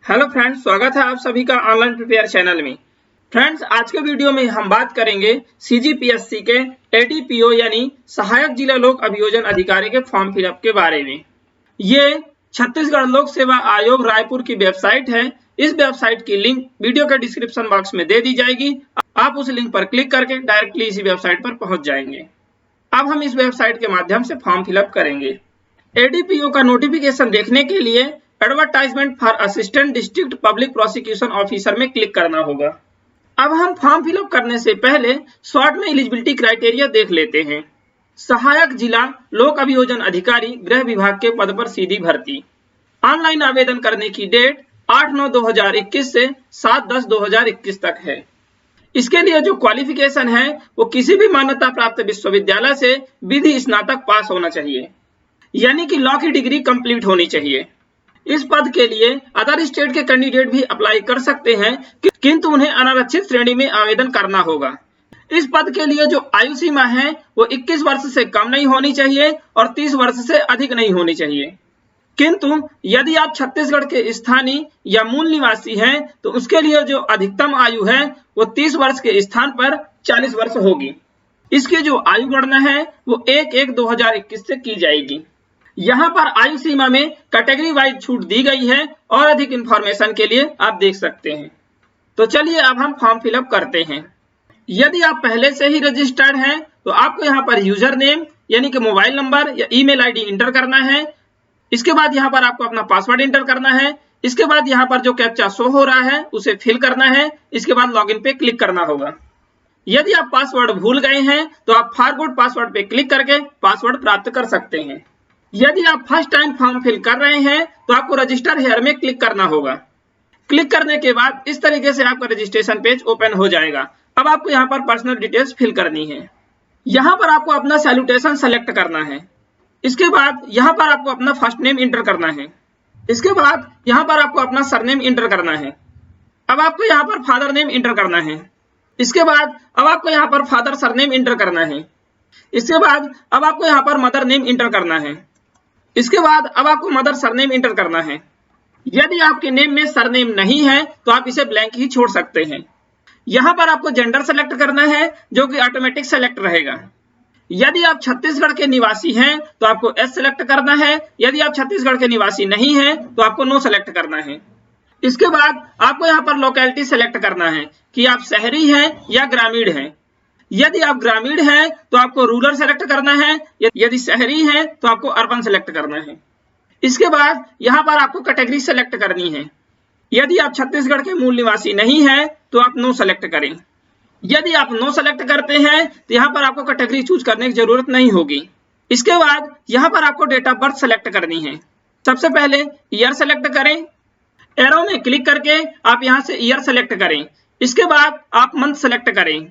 Hello friends, स्वागत है आप सभी का ऑनलाइन प्रिपेयर चैनल में। फ्रेंड्स, आज के वीडियो में हम बात करेंगे सीजीपीएससी के एडीपीओ यानी सहायक जिला लोक अभियोजन अधिकारी के फॉर्म फिलअप के बारे में। ये छत्तीसगढ़ लोक सेवा आयोग रायपुर की वेबसाइट है। इस वेबसाइट की लिंक वीडियो के डिस्क्रिप्शन बॉक्स में दे दी जाएगी। आप उस लिंक पर क्लिक करके डायरेक्टली इसी वेबसाइट पर पहुंच जाएंगे। अब हम इस वेबसाइट के माध्यम से फॉर्म फिलअप करेंगे। एडीपीओ का नोटिफिकेशन देखने के लिए advertisement for assistant district public prosecution officer में क्लिक करना होगा। अब हम फॉर्म फिलअप करने से पहले शॉर्ट में एलिजिबिलिटी क्राइटेरिया देख लेते हैं। सहायक जिला लोक अभियोजन अधिकारी गृह विभाग के पद पर सीधी भर्ती। ऑनलाइन आवेदन करने की डेट 8/9/2021 से 7/10/2021 तक है। इसके लिए जो क्वालिफिकेशन है वो किसी भी मान्यता प्राप्त विश्वविद्यालय से विधि स्नातक पास होना चाहिए, यानी कि लॉ की डिग्री कंप्लीट होनी चाहिए। इस पद के लिए अदर स्टेट के कैंडिडेट भी अप्लाई कर सकते हैं, किंतु उन्हें अनारक्षित श्रेणी में आवेदन करना होगा। इस पद के लिए जो आयु सीमा है वो 21 वर्ष से कम नहीं होनी चाहिए और 30 वर्ष से अधिक नहीं होनी चाहिए। किंतु यदि आप छत्तीसगढ़ के स्थानीय या मूल निवासी हैं तो उसके लिए जो अधिकतम आयु है वो 30 वर्ष के स्थान पर 40 वर्ष होगी। इसकी जो आयु गणना है वो 1/1/2021 से की जाएगी। यहाँ पर आयु सीमा में कैटेगरी वाइज छूट दी गई है और अधिक इंफॉर्मेशन के लिए आप देख सकते हैं। तो चलिए अब हम फॉर्म फिलअप करते हैं। यदि आप पहले से ही रजिस्टर्ड हैं तो आपको यहाँ पर यूजर नेम यानी कि मोबाइल नंबर या ईमेल आईडी इंटर करना है। इसके बाद यहाँ पर आपको अपना पासवर्ड इंटर करना है। इसके बाद यहाँ पर जो कैप्चा शो हो रहा है उसे फिल करना है। इसके बाद लॉगिन पे क्लिक करना होगा। यदि आप पासवर्ड भूल गए हैं तो आप फॉरगॉट पासवर्ड पे क्लिक करके पासवर्ड प्राप्त कर सकते हैं। यदि आप फर्स्ट टाइम फॉर्म फिल कर रहे हैं तो आपको रजिस्टर हियर में क्लिक करना होगा। क्लिक करने के बाद इस तरीके से आपका रजिस्ट्रेशन पेज ओपन हो जाएगा। अब आपको यहाँ पर पर्सनल डिटेल्स फिल करनी है। यहाँ पर आपको अपना सैल्यूटेशन सेलेक्ट करना है। इसके बाद यहाँ पर आपको अपना फर्स्ट नेम इंटर करना है। इसके बाद यहाँ पर आपको अपना सरनेम इंटर करना है। अब आपको यहाँ पर फादर नेम इंटर करना है। इसके बाद अब आपको यहाँ पर फादर सरनेम इंटर करना है। इसके बाद अब आपको यहाँ पर मदर नेम इंटर करना है। इसके बाद अब आपको मदर सरनेम इंटर करना है। यदि आपके नेम में सरनेम नहीं है तो आप इसे ब्लैंक ही छोड़ सकते हैं। यहाँ पर आपको जेंडर सेलेक्ट करना है जो कि ऑटोमेटिक सेलेक्ट रहेगा। यदि आप छत्तीसगढ़ के निवासी हैं तो आपको एस सेलेक्ट करना है। यदि आप छत्तीसगढ़ के निवासी नहीं हैं तो आपको नो सेलेक्ट करना है। इसके बाद आपको यहाँ पर लोकेलिटी सेलेक्ट करना है कि आप शहरी हैं या ग्रामीण हैं। यदि आप ग्रामीण हैं तो आपको रूरल सेलेक्ट करना है। यदि शहरी हैं तो आपको अर्बन सेलेक्ट करना है। इसके बाद यहाँ पर आपको कैटेगरी सेलेक्ट करनी है। यदि आप छत्तीसगढ़ के मूल निवासी नहीं हैं तो आप नो सेलेक्ट करें। यदि आप नो सेलेक्ट करते हैं तो यहाँ पर आपको कैटेगरी चूज करने की जरूरत नहीं होगी। इसके बाद यहाँ पर आपको डेट ऑफ बर्थ सेलेक्ट करनी है। सबसे पहले ईयर सेलेक्ट करें। एरो में क्लिक करके आप यहाँ से ईयर सेलेक्ट करें। इसके बाद आप मंथ सेलेक्ट करें।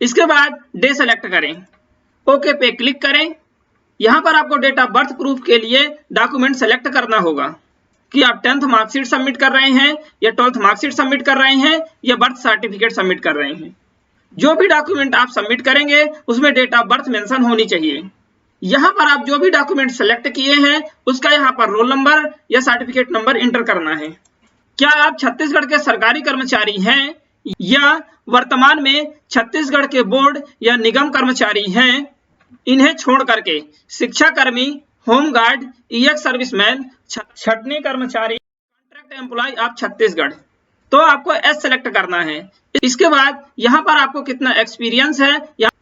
इसके बाद डे सेलेक्ट करें। ओके पे क्लिक करें। यहाँ पर आपको डेट ऑफ बर्थ प्रूफ के लिए डॉक्यूमेंट सेलेक्ट करना होगा कि आप 10th मार्कशीट सबमिट कर रहे हैं या 12th मार्कशीट सबमिट कर रहे हैं या बर्थ सर्टिफिकेट सबमिट कर रहे हैं। जो भी डॉक्यूमेंट आप सबमिट करेंगे उसमें डेट ऑफ बर्थ मेंशन होनी चाहिए। यहाँ पर आप जो भी डॉक्यूमेंट सेलेक्ट किए हैं उसका यहाँ पर रोल नंबर या सर्टिफिकेट नंबर इंटर करना है। क्या आप छत्तीसगढ़ के सरकारी कर्मचारी हैं या वर्तमान में छत्तीसगढ़ के बोर्ड या निगम कर्मचारी हैं? इन्हें छोड़ करके शिक्षा कर्मी, होमगार्ड, ईएक्स सर्विसमैन, छटनी कर्मचारी, कॉन्ट्रैक्ट एम्प्लॉय ऑफ छत्तीसगढ़, तो आपको एस सेलेक्ट करना है। इसके बाद यहाँ पर आपको कितना एक्सपीरियंस है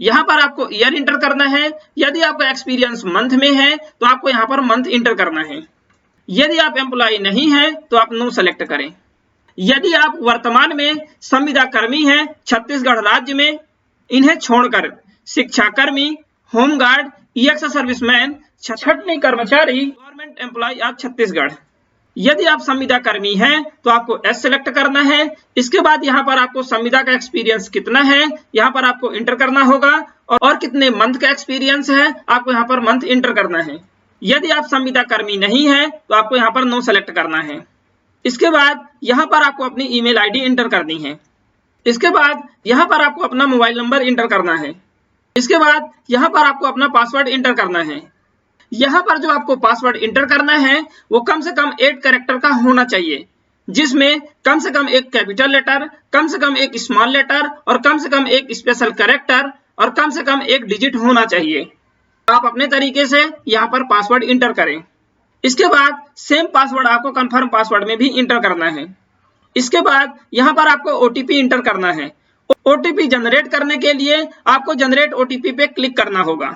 यहाँ पर आपको ईयर इंटर करना है। यदि आपका एक्सपीरियंस मंथ में है तो आपको यहाँ पर मंथ इंटर करना है। यदि आप एम्प्लॉय नहीं है तो आप नो सेलेक्ट करें। यदि आप वर्तमान में संविदा कर्मी हैं छत्तीसगढ़ राज्य में, इन्हें छोड़कर शिक्षा कर्मी, होमगार्ड, ईएक्स सर्विसमैन, छटनी कर्मचारी, गवर्नमेंट एम्प्लॉय ऑफ छत्तीसगढ़, यदि आप संविदा कर्मी हैं तो आपको एस सेलेक्ट करना है। इसके बाद यहाँ पर आपको संविदा का एक्सपीरियंस कितना है यहाँ पर आपको इंटर करना होगा और कितने मंथ का एक्सपीरियंस है आपको यहाँ पर मंथ इंटर करना है। यदि आप संविदा कर्मी नहीं है तो आपको यहाँ पर नो सेलेक्ट करना है। इसके बाद यहाँ पर आपको अपनी ईमेल आईडी इंटर करनी है। इसके बाद यहाँ पर आपको अपना मोबाइल नंबर इंटर करना है। इसके बाद यहाँ पर आपको अपना पासवर्ड इंटर करना है। यहाँ पर जो आपको पासवर्ड इंटर करना है वो कम से कम 8 कैरेक्टर का होना चाहिए। जिसमें कम से कम एक कैपिटल लेटर, कम से कम एक स्मॉल लेटर और कम से कम एक स्पेशल कैरेक्टर और कम से कम एक डिजिट होना चाहिए। आप अपने तरीके से यहाँ पर पासवर्ड इंटर करें। इसके बाद सेम पासवर्ड आपको कंफर्म पासवर्ड में भी इंटर करना है। इसके बाद यहाँ पर आपको ओटीपी इंटर करना है। ओटीपी जनरेट करने के लिए आपको जनरेट ओटीपी पे क्लिक करना होगा।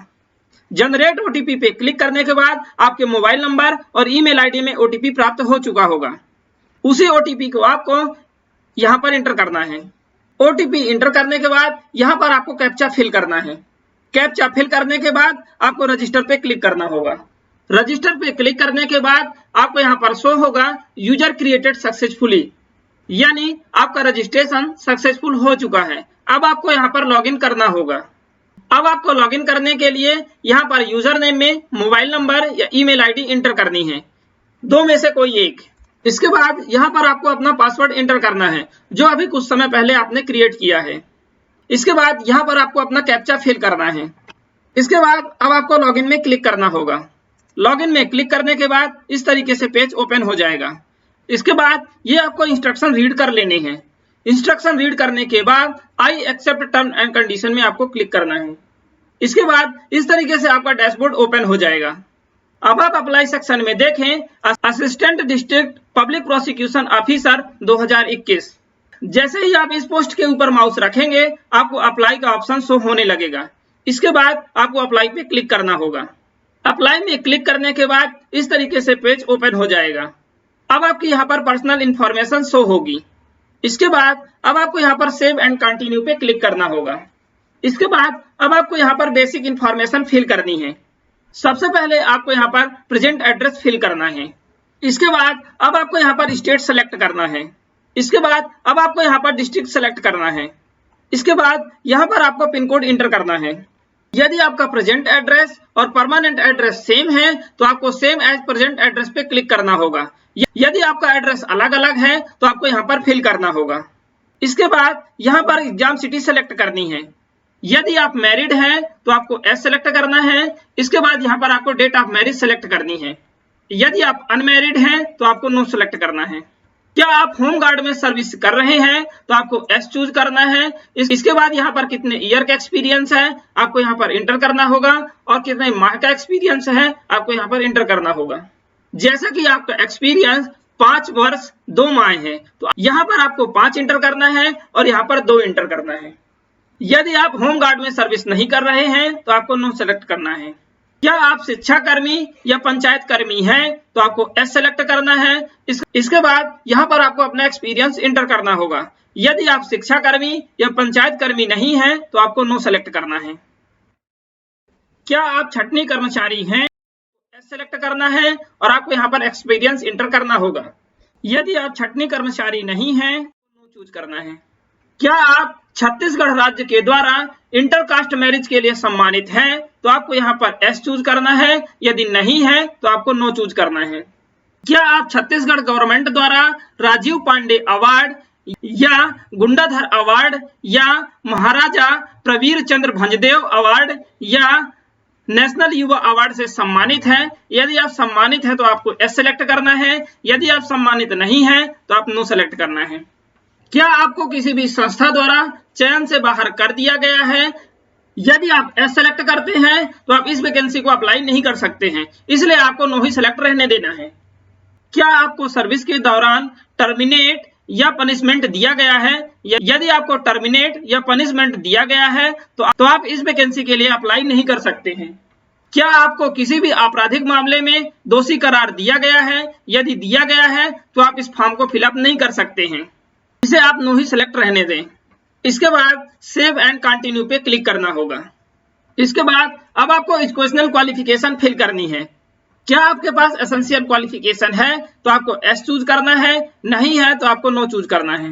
जनरेट ओटीपी पे क्लिक करने के बाद आपके मोबाइल नंबर और ईमेल आईडी में ओटीपी प्राप्त हो चुका होगा। उसी ओटीपी को आपको यहाँ पर इंटर करना है। ओटीपी इंटर करने के बाद यहाँ पर आपको कैप्चा फिल करना है। कैप्चा फिल करने के बाद आपको रजिस्टर पे क्लिक करना होगा। रजिस्टर पे क्लिक करने के बाद आपको यहाँ पर शो होगा यूजर क्रिएटेड सक्सेसफुली, यानी आपका रजिस्ट्रेशन सक्सेसफुल हो चुका है। अब आपको यहाँ पर लॉगिन करना होगा। अब आपको लॉगिन करने के लिए यहाँ पर यूजर नेम में मोबाइल नंबर या ईमेल आईडी इंटर करनी है, दो में से कोई एक। इसके बाद यहाँ पर आपको अपना पासवर्ड इंटर करना है जो अभी कुछ समय पहले आपने क्रिएट किया है। इसके बाद यहाँ पर आपको अपना कैप्चा फिल करना है। इसके बाद अब आपको लॉगिन में क्लिक करना होगा। लॉगिन में क्लिक करने के बाद इस तरीके से पेज ओपन हो जाएगा। इसके बाद ये आपको इंस्ट्रक्शन रीड कर लेने हैं। इंस्ट्रक्शन रीड करने के बाद I accept term and condition में आपको क्लिक करना है। इसके बाद इस तरीके से आपका डैशबोर्ड ओपन हो जाएगा। अब आप अप्लाई सेक्शन में देखें assistant district public prosecution officer 2021। जैसे ही आप इस पोस्ट के ऊपर माउस रखेंगे आपको अप्लाई का ऑप्शन शो होने लगेगा। इसके बाद आपको अप्लाई पे क्लिक करना होगा। अप्लाई में क्लिक करने के बाद इस तरीके से पेज ओपन हो जाएगा। अब आपकी यहाँ पर पर्सनल इंफॉर्मेशन शो होगी। इसके बाद अब आपको यहाँ पर सेव एंड कंटिन्यू पे क्लिक करना होगा। इसके बाद अब आपको यहाँ पर बेसिक इंफॉर्मेशन फिल करनी है। सबसे पहले आपको यहाँ पर प्रेजेंट एड्रेस फिल करना है। इसके बाद अब आपको यहाँ पर स्टेट सेलेक्ट करना है। इसके बाद अब आपको यहाँ पर डिस्ट्रिक्ट सेलेक्ट करना है। इसके बाद यहाँ पर आपको पिन कोड इंटर करना है। यदि आपका प्रेजेंट एड्रेस और परमानेंट एड्रेस सेम है तो आपको सेम एज प्रेजेंट एड्रेस पे क्लिक करना होगा। यदि आपका एड्रेस अलग अलग है तो आपको यहाँ पर फिल करना होगा। इसके बाद यहाँ पर एग्जाम सिटी सेलेक्ट करनी है। यदि आप मैरिड हैं तो आपको एस सेलेक्ट करना है। इसके बाद यहाँ पर आपको डेट ऑफ मैरिज सेलेक्ट करनी है। यदि आप अनमैरिड हैं तो आपको नो सेलेक्ट करना है। क्या आप होम गार्ड में सर्विस कर रहे हैं तो आपको एस चूज करना है। इसके बाद यहाँ पर कितने ईयर का एक्सपीरियंस है आपको यहाँ पर इंटर करना होगा और कितने माह का एक्सपीरियंस है आपको यहाँ पर इंटर करना होगा। जैसा कि आपका एक्सपीरियंस 5 वर्ष 2 माह है तो यहाँ पर आपको 5 इंटर करना है और यहाँ पर 2 इंटर करना है। यदि आप होम गार्ड में सर्विस नहीं कर रहे हैं तो आपको नो सेलेक्ट करना है। क्या आप शिक्षा कर्मी या पंचायत कर्मी हैं तो आपको एस सेलेक्ट करना है। इसके बाद यहाँ पर आपको अपना एक्सपीरियंस इंटर करना होगा। यदि आप शिक्षा कर्मी या पंचायत कर्मी नहीं हैं तो आपको नो सेलेक्ट करना है। क्या आप छटनी कर्मचारी हैं एस सेलेक्ट करना है और आपको यहाँ पर एक्सपीरियंस इंटर करना होगा। यदि आप छटनी कर्मचारी नहीं हैं तो नो चूज करना है। क्या आप छत्तीसगढ़ राज्य के द्वारा इंटरकास्ट मैरिज के लिए सम्मानित हैं तो आपको यहाँ पर एस चूज करना है। यदि नहीं है तो आपको नो चूज करना है। क्या आप छत्तीसगढ़ गवर्नमेंट द्वारा राजीव पांडे अवार्ड या गुंडाधर अवार्ड या महाराजा प्रवीर चंद्र भंजदेव अवार्ड या नेशनल युवा अवार्ड से सम्मानित हैं। यदि आप सम्मानित हैं तो आपको एस सेलेक्ट करना है। यदि आप सम्मानित नहीं हैं तो आप नो सेलेक्ट करना है। क्या आपको किसी भी संस्था द्वारा चयन से बाहर कर दिया गया है। यदि आप एस सेलेक्ट करते हैं तो आप इस वैकेंसी को अप्लाई नहीं कर सकते हैं, इसलिए आपको नो ही सेलेक्ट रहने देना है। क्या आपको सर्विस के दौरान टर्मिनेट या पनिशमेंट दिया गया है। यदि आपको टर्मिनेट या पनिशमेंट दिया गया है तो आप इस वैकेंसी के लिए अप्लाई नहीं कर सकते हैं। क्या आपको किसी भी आपराधिक मामले में दोषी करार दिया गया है। यदि दिया गया है तो आप इस फॉर्म को फिलअप नहीं कर सकते हैं, इसे आप नो ही सेलेक्ट रहने दें। इसके बाद सेव एंड कंटिन्यू पे क्लिक करना होगा। इसके बाद अब आपको एजुकेशनल क्वालिफिकेशन फिल करनी है। क्या आपके पास एसेंशियल क्वालिफिकेशन है तो आपको एस चूज करना है, नहीं है तो आपको नो चूज करना है।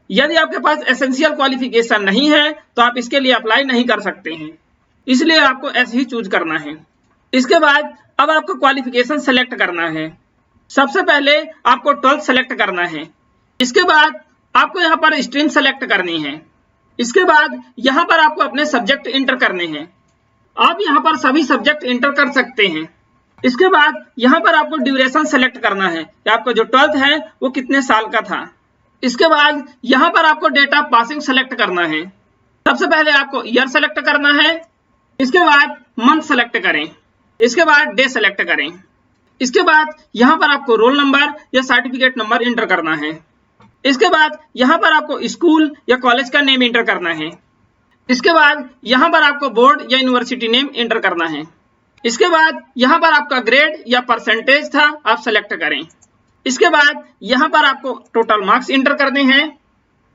यदि आपके पास एसेंशियल क्वालिफिकेशन नहीं है तो आप इसके लिए अप्लाई नहीं कर सकते हैं, इसलिए आपको एस ही चूज करना है। इसके बाद अब आपको क्वालिफिकेशन सेलेक्ट करना है। सबसे पहले आपको 12th सेलेक्ट करना है। इसके बाद आपको यहाँ पर स्ट्रीम सेलेक्ट करनी है। इसके बाद यहाँ पर आपको अपने सब्जेक्ट इंटर करने हैं। आप यहाँ पर सभी सब्जेक्ट इंटर कर सकते हैं। इसके बाद यहाँ पर आपको ड्यूरेशन सेलेक्ट करना है कि आपका जो 12th है वो कितने साल का था। इसके बाद यहाँ पर आपको डेट ऑफ पासिंग सेलेक्ट करना है। सबसे पहले आपको ईयर सेलेक्ट करना है, इसके बाद मंथ सेलेक्ट करें, इसके बाद डे सेलेक्ट करें। इसके बाद यहाँ पर आपको रोल नंबर या सर्टिफिकेट नंबर इंटर करना है। इसके बाद यहाँ पर आपको स्कूल या कॉलेज का नेम इंटर करना है। इसके बाद यहाँ पर आपको बोर्ड या यूनिवर्सिटी नेम इंटर करना है। इसके बाद यहाँ पर आपका ग्रेड या परसेंटेज था, आप सेलेक्ट करें। इसके बाद यहाँ पर आपको टोटल मार्क्स इंटर करने हैं।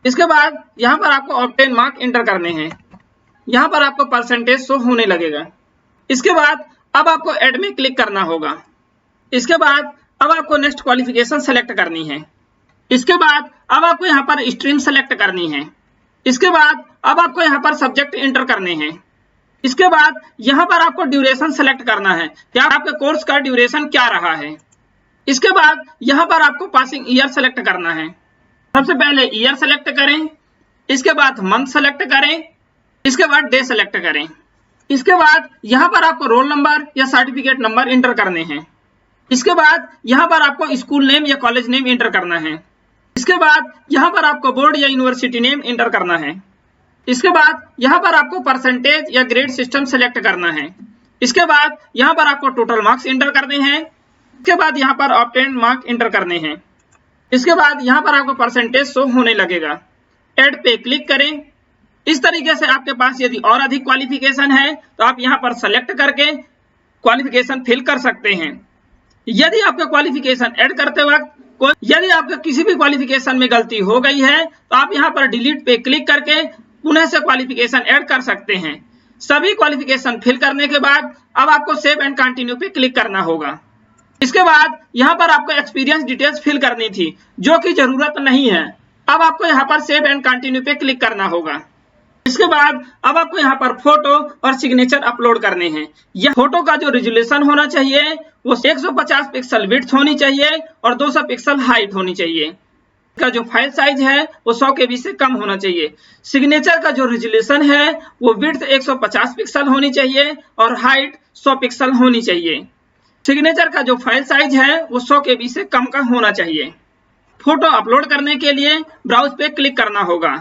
इसके बाद यहाँ पर आपको ऑब्टेन मार्क इंटर करने हैं। यहाँ पर आपको परसेंटेज शो होने लगेगा। इसके बाद अब आपको ऐड में क्लिक करना होगा। इसके बाद अब आपको नेक्स्ट क्वालिफिकेशन सेलेक्ट करनी है। इसके बाद अब आपको यहाँ पर स्ट्रीम सेलेक्ट करनी है। इसके बाद अब आपको यहाँ पर सब्जेक्ट इंटर करने हैं। इसके बाद यहाँ पर आपको ड्यूरेशन सेलेक्ट करना है कि आपके कोर्स का ड्यूरेशन क्या रहा है। इसके बाद यहाँ पर आपको पासिंग ईयर सेलेक्ट करना है। सबसे पहले ईयर सेलेक्ट करें, इसके बाद मंथ सेलेक्ट करें, इसके बाद डे सेलेक्ट करें। इसके बाद यहाँ पर आपको रोल नंबर या सर्टिफिकेट नंबर इंटर करने हैं। इसके बाद यहाँ पर आपको स्कूल नेम या कॉलेज नेम इंटर करना है। इसके बाद यहाँ पर आपको बोर्ड या यूनिवर्सिटी नेम इंटर करना है। इसके बाद यहाँ पर आपको परसेंटेज या ग्रेड सिस्टम सेलेक्ट करना है। इसके बाद यहाँ पर आपको टोटल मार्क्स इंटर करने हैं। इसके बाद यहाँ पर ऑब्टेन मार्क इंटर करने हैं। इसके बाद यहाँ पर आपको परसेंटेज शो होने लगेगा। ऐड पे क्लिक करें। इस तरीके से आपके पास यदि और अधिक क्वालिफिकेशन है तो आप यहाँ पर सेलेक्ट करके क्वालिफिकेशन फिल कर सकते हैं। यदि आपका क्वालिफिकेशन ऐड करते वक्त यदि आपका किसी भी क्वालिफिकेशन में गलती हो गई है तो आप यहाँ पर डिलीट पे क्लिक करके पुनः से क्वालिफिकेशन ऐड कर सकते हैं। सभी क्वालिफिकेशन फिल करने के बाद अब आपको सेव एंड कंटिन्यू पे क्लिक करना होगा। इसके बाद यहाँ पर आपको एक्सपीरियंस डिटेल्स फिल करनी थी जो कि जरूरत नहीं है। अब आपको यहाँ पर सेव एंड कंटिन्यू पे क्लिक करना होगा। इसके बाद अब आपको यहाँ पर फोटो और सिग्नेचर अपलोड करने हैं। यह फोटो का जो रेजोल्यूशन होना चाहिए वो 150 पिक्सल विड्थ होनी चाहिए और 200 पिक्सल हाइट होनी चाहिए। का जो फाइल साइज है वो 100 KB से कम होना चाहिए। सिग्नेचर का जो रेजोल्यूशन है वो विड्थ 150 पिक्सल होनी चाहिए और हाइट 100 पिक्सल होनी चाहिए। सिग्नेचर का जो फाइल साइज है वो 100 KB से कम का होना चाहिए। फोटो अपलोड करने के लिए ब्राउज पे क्लिक करना होगा।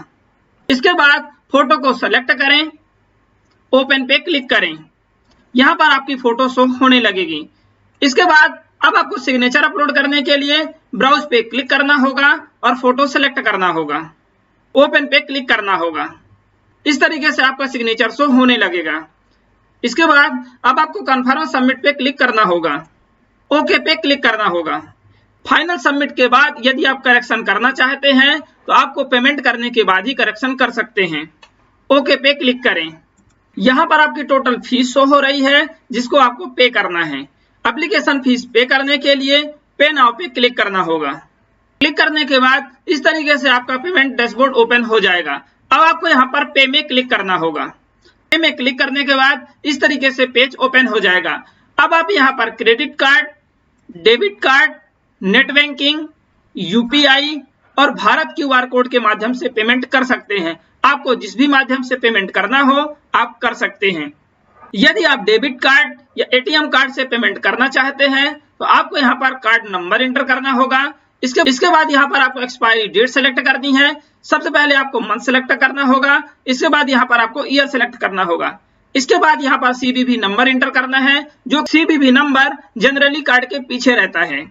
इसके बाद फोटो को सेलेक्ट करें, ओपन पे क्लिक करें। यहाँ पर आपकी फोटो शो होने लगेगी। इसके बाद अब आपको सिग्नेचर अपलोड करने के लिए ब्राउज पे क्लिक करना होगा और फोटो सेलेक्ट करना होगा। ओपन पे क्लिक करना होगा। इस तरीके से आपका सिग्नेचर शो होने लगेगा। इसके बाद अब आपको कन्फर्म सबमिट पे क्लिक करना होगा। ओके पे क्लिक करना होगा। फाइनल सबमिट के बाद यदि आप करेक्शन करना चाहते हैं तो आपको पेमेंट करने के बाद ही करेक्शन कर सकते हैं। ओके पे क्लिक करें। यहाँ पर आपकी टोटल फीस शो हो रही है जिसको आपको पे करना है। एप्लीकेशन फीस पे करने के लिए पे नाउ पे क्लिक करना होगा। क्लिक करने के बाद इस तरीके से आपका पेमेंट डैशबोर्ड ओपन हो जाएगा। अब आपको यहाँ पर पे में क्लिक करना होगा। पे में क्लिक करने के बाद इस तरीके से पेज ओपन हो जाएगा। अब आप यहाँ पर credit card, debit card, net banking, UPI और भारत QR कोड के माध्यम से पेमेंट कर सकते हैं। आपको जिस भी माध्यम से पेमेंट करना हो आप कर सकते हैं। यदि आप डेबिट कार्ड या ATM कार्ड से पेमेंट करना चाहते हैं तो आपको यहाँ पर कार्ड नंबर एंटर करना होगा। इसके बाद यहाँ पर आपको एक्सपायरी डेट सेलेक्ट करनी है। सबसे पहले आपको मंथ सेलेक्ट करना होगा। इसके बाद यहाँ पर आपको ईयर सेलेक्ट करना होगा। इसके बाद यहाँ पर CVV नंबर एंटर करना है, जो CVV नंबर जनरली कार्ड के पीछे रहता है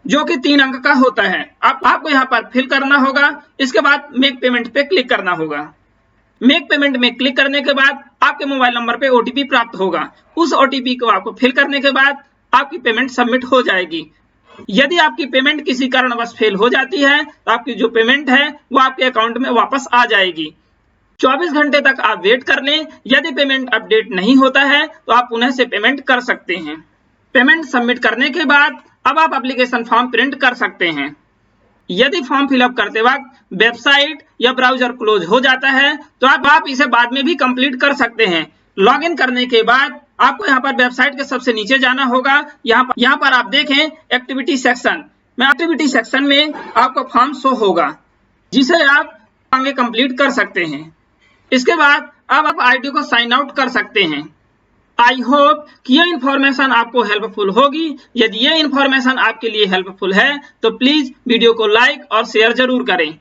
जो कि 3 अंक का होता है। आपको यहाँ पर फिल करना होगा। इसके बाद मेक पेमेंट पे क्लिक करना होगा। मेक पेमेंट में क्लिक करने के बाद आपके मोबाइल नंबर पे OTP प्राप्त होगा। उस OTP को आपको फिल करने के बाद आपकी पेमेंट सबमिट हो जाएगी। यदि आपकी पेमेंट किसी कारणवश फेल हो जाती है तो आपकी जो पेमेंट है वो आपके अकाउंट में वापस आ जाएगी। 24 घंटे तक आप वेट कर लें। यदि पेमेंट अपडेट नहीं होता है तो आप पुनः से पेमेंट कर सकते हैं। पेमेंट सबमिट करने के बाद अब आप एप्लीकेशन फॉर्म प्रिंट कर सकते हैं। यदि फॉर्म फिलअप करते वक्त वेबसाइट या ब्राउजर क्लोज हो जाता है तो आप इसे बाद में भी कंप्लीट कर सकते हैं। लॉगिन करने के बाद आपको यहाँ पर वेबसाइट के सबसे नीचे जाना होगा। यहाँ पर आप देखें एक्टिविटी सेक्शन में, एक्टिविटी सेक्शन में आपको फॉर्म शो होगा जिसे आप आगे कंप्लीट कर सकते हैं। इसके बाद अब आप ID को साइन आउट कर सकते हैं। आई होप कि यह इन्फॉर्मेशन आपको हेल्पफुल होगी। यदि यह इन्फॉर्मेशन आपके लिए हेल्पफुल है तो प्लीज वीडियो को लाइक और शेयर जरूर करें।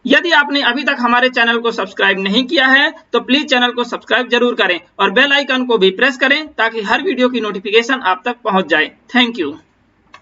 यदि आपने अभी तक हमारे चैनल को सब्सक्राइब नहीं किया है तो प्लीज चैनल को सब्सक्राइब जरूर करें और बेल आइकन को भी प्रेस करें ताकि हर वीडियो की नोटिफिकेशन आप तक पहुंच जाए। Thank you.